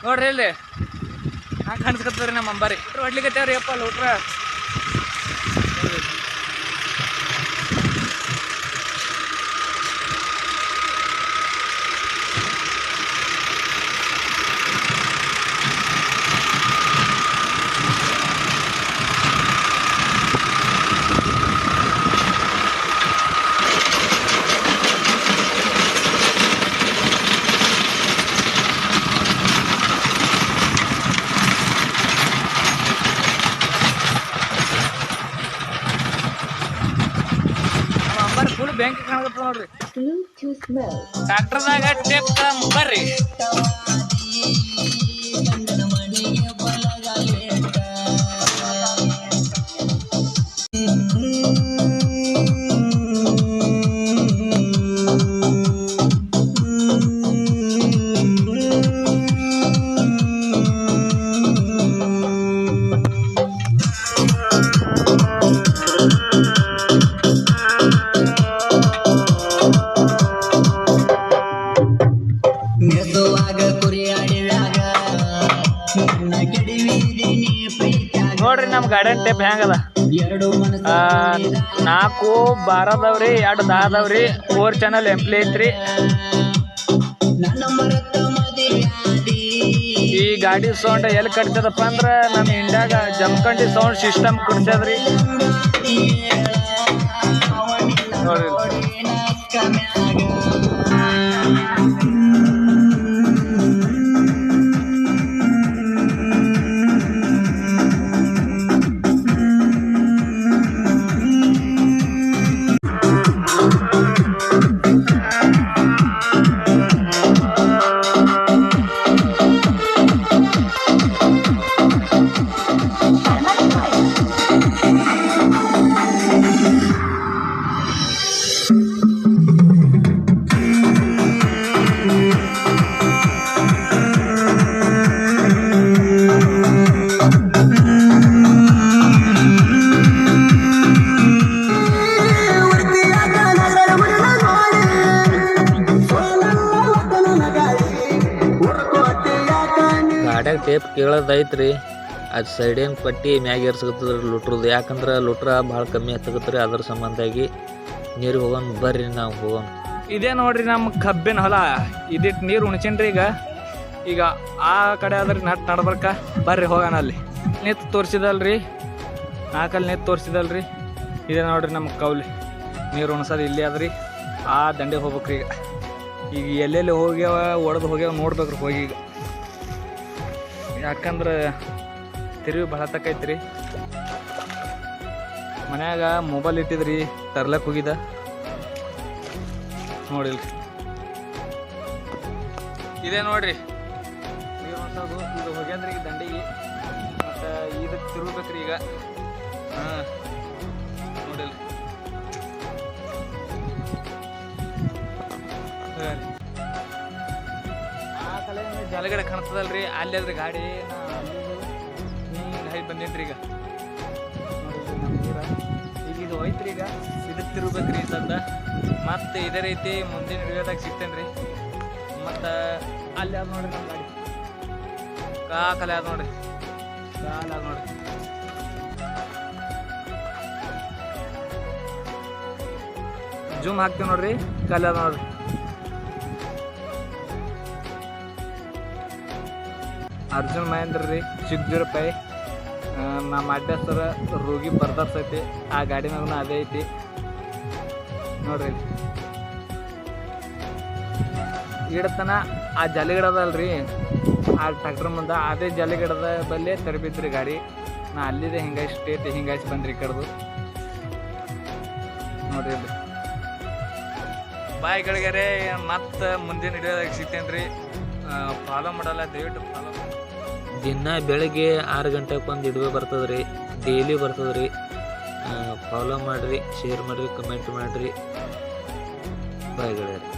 ನೋಡ್ರಿ ಇಲ್ಲಿ ಹಂಗೆ ಕಾಣಿಸ್ಕತ್ತದ್ರಿ ನಮ್ಮ ಅಂಬಾರಿ ಹೊಡ್ಲಿಕತ್ತೇವ್ರಿ ಅಪ್ಪ ಲೋಟ್ರ. ಫುಲ್ ಬ್ಯಾಂಕ್ ಕಾಣಕತ್ತ ನೋಡ್ರಿ. ಟ್ರ್ಯಾಕ್ಟರ್ದಾಗ ಟೇಪ್ ಬರ್ರಿ. ನೋಡ್ರಿ ನಮ್ಮ ಗಾರ್ಡನ್ ಟೇಪ್ ಹೆಂಗದ. 4 12 ಅದಾವ್ರಿ, 2 10 ಅದಾವ್ರಿ. 4 ಚಾನಲ್ ಎಂಪ್ಲಿ ಐತ್ರಿ. ಈ ಗಾಡಿ ಸೌಂಡ್ ಎಲ್ಲಿ ಕಟ್ತದಪ್ಪ ಅಂದ್ರ ನಮ್ಮ ಇಂಡ್ಯಾಗ ಜಮಖಂಡಿ ಸೌಂಡ್ ಸಿಸ್ಟಮ್ ಕೊಡ್ತದ್ರಿ. ನೋಡ್ರಿ ಗಾಡ್ಯಾಗ ಟೇಪ್ ಕೇಳೋದೈತ್ರಿ. ಅದು ಸೈಡಿನ ಪಟ್ಟಿ ಮ್ಯಾಗ ಏರ್ಸಕತ್ತದ್ರಿ ಲುಟ್ರದ್ದು. ಯಾಕಂದ್ರೆ ಲುಟ್ರ ಭಾಳ ಕಮ್ಮಿ ಹತ್ತಕತ್ರಿ. ಅದ್ರ ಸಂಬಂಧಾಗಿ ನೀರು ಹೋಗೋಣ ಬರ್ರಿ, ನಾವು ಹೋಗೋಣ. ಇದೇ ನೋಡ್ರಿ ನಮ್ಮ ಕಬ್ಬಿನ ಹೊಲ. ಇದಿಟ್ಟು ನೀರು ಉಣ್ಸೇನ್ರಿ. ಈಗ ಆ ಕಡೆ ಆದ್ರೆ ನಡ್ಬರ್ಕ ಬರ್ರಿ ಹೋಗೋಣ. ಅಲ್ಲಿ ನಿಂತು ತೋರಿಸಿದಲ್ರಿ, 4 ನಿಂತು ತೋರಿಸಿದಲ್ರಿ. ಇದೇ ನೋಡ್ರಿ ನಮ್ಮ ಕೌಲಿ ನೀರು ಉಣ್ಸೋದು ಇಲ್ಲಿ ಅದ್ರಿ. ಆ ದಂಡೆಗೆ ಹೋಗ್ಬೇಕ್ರಿ. ಈಗ ಎಲ್ಲೆಲ್ಲಿ ಹೋಗ್ಯಾವ ಒಡೆದು ಹೋಗ್ಯಾವ ನೋಡ್ಬೇಕ್ರಿ ಹೋಗಿ. ಈಗ ಯಾಕಂದ್ರೆ ತಿರುವಿ ಭಾಳ ತಕ್ಕೈತ್ರಿ. ಮನ್ಯಾಗ ಮೊಬೈಲ್ ಇಟ್ಟಿದ್ರಿ, ತರ್ಲಕ್ಕೆ ಹೋಗಿದ್ದ ನೋಡಿಲ್ರಿ. ಇದೇ ನೋಡ್ರಿ ನೀರು ಹೊಸದು. ಈಗ ಹೋಗ್ಯಾದ್ರಿ ಈಗ ದಂಡಿಗೆ. ಮತ್ತು ಇದಕ್ಕೆ ತಿರುಗ್ಬೇಕ್ರಿ ಈಗ. ನೋಡಿಲ್ರಿ ಆ ಕಲೆ ಜಾಲಗಡೆ ಕಾಣ್ತದಲ್ರಿ. ಅಲ್ಲಿ ಅದ್ರಿ ಗಾಡಿ ಹಿಂಗೆ ಬಂದೇನ್ರಿ. ಈಗ ನೋಡಿದ್ರಿ ಈಗ ಇದು ಹೋಯ್ತ್ರಿ. ಈಗ ಇದಕ್ಕೆ ತಿರುಗ್ಬೇಕ್ರಿ ಸದ್ದ. ಮತ್ತು ಇದೇ ರೀತಿ ಮುಂದಿನ ವಿಡಿಯೋದಾಗ ಸಿಗ್ತೇನೆ ರೀ. ಮತ್ತು ಅಲ್ಲಿ ಅದು ನೋಡ್ರಿ ನಮ್ಮ ಗಾಡಿ ಕಾಕಲೆ ಅದು ನೋಡ್ರಿ. ಕಾಲ ಅದು ನೋಡ್ರಿ. ಜೂಮ್ ಹಾಕ್ತೀವಿ ನೋಡ್ರಿ. ಕಾಲ ಅದು ನೋಡ್ರಿ. ಅರ್ಜುನ್ ಮಹೇಂದ್ರ ರೀ, 605. ನಮ್ಮ ಅಡ್ರೆಸ್ಸರ ರೋಗಿ ಬರ್ದರ್ಸ್ ಐತಿ. ಆ ಗಾಡಿ ಮ್ಯಾಗ ಅದೇ ಐತಿ ನೋಡ್ರಿ. ಗಿಡತನ ಆ ಜಾಲಿಗಿಡದಲ್ರಿ, ಆ ಟ್ರ್ಯಾಕ್ಟರ್ ಮುಂದೆ ಅದೇ ಜಾಲಿಗಿಡದ ಬಲ್ಲೇ ತರಬಿದ್ರಿ ಗಾಡಿ. ನಾ ಅಲ್ಲಿದೆ ಹಿಂಗಾಯ್ಸಿ ಸ್ಟೇಟ್ ಹಿಂಗಾಯ್ಸಿ ಬಂದ್ರಿ ಈ ಕಡೆದು ನೋಡ್ರಿ. ಇಲ್ಲಿ ಬಾಯ್ ಗಳಿಗಾರೆ. ಮತ್ತು ಮುಂದಿನ ಹಿಡಿಯೋದಾಗ ಸಿಗ್ತೇನೆ ರೀ. ಫಾಲೋ ಮಾಡಲ್ಲ ದಯವಿಟ್ಟು ಫಾಲೋ ಮಾಡಿ. ದಿನ ಬೆಳಗ್ಗೆ 6 ಗಂಟೆಗೆ ಒಂದು ಇಡುವೆ ಬರ್ತದ್ರಿ. ಡೈಲಿ ಬರ್ತದ್ರಿ. ಫಾಲೋ ಮಾಡಿರಿ, ಶೇರ್ ಮಾಡಿರಿ, ಕಮೆಂಟ್ ಮಾಡಿರಿ. ಬಾಯ್ ಗಳಿಗಾರೆ.